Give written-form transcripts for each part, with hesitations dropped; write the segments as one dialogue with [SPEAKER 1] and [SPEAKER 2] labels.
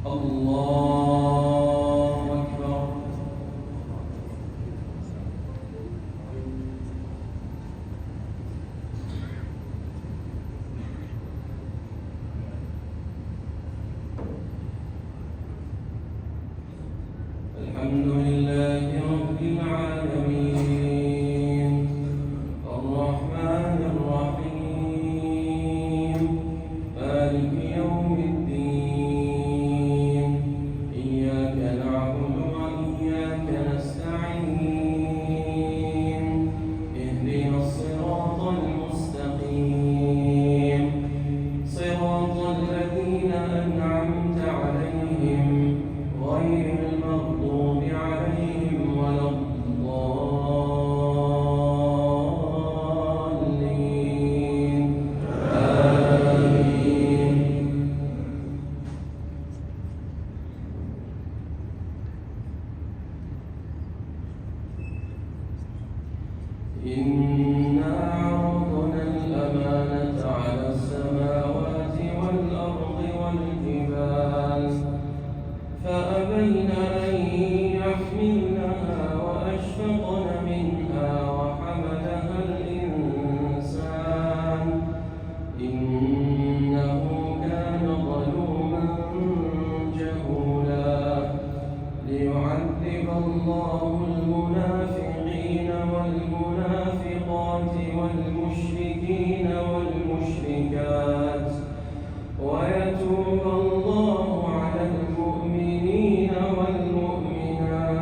[SPEAKER 1] الله أكبر. الحمد لله رب العالمين الرحمن الرحيم مالك يوم الدين إياك نعبد وإياك نستعين اهدنا الصراط المستقيم صراط الذين أنعمت عليهم غير المغضوب عليهم ولا الضالين آمين. إنا عرضنا الأمانة على السماوات والأرض والجبال فأبين أن يحملنها وأشفقن منها وحملها الإنسان إنه كان ظلوما جهولا ليعذب الله المنافقين والمنافقات والمشركين والمشركات ويتوب الله على المؤمنين والمؤمنات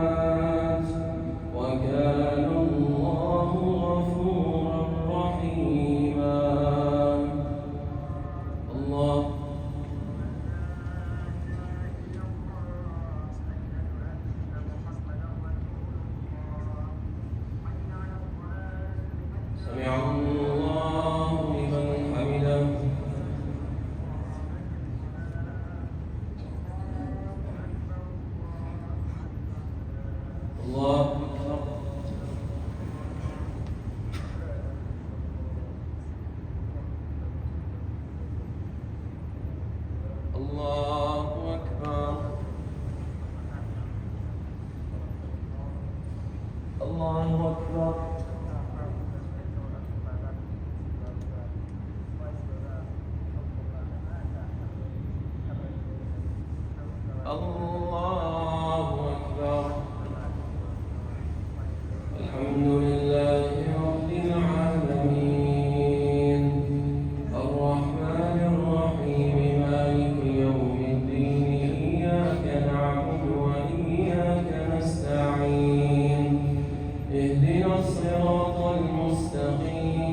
[SPEAKER 1] وكان الله غفورا رحيما. الله سمع الله لمن حمده. الله أكبر. الله أكبر. الله أكبر. الله أكبر. الحمد لله رب العالمين الرحمن الرحيم مالك يوم الدين إياك نعبد وإياك نستعين اهدنا الصراط المستقيم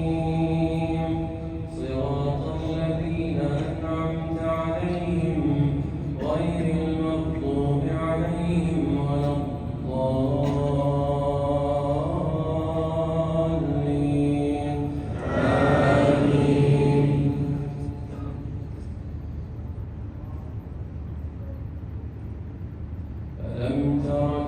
[SPEAKER 1] صراط الذين أنعمت عليهم غير المغضوب عليهم ولا الضالين آمين. ألم تر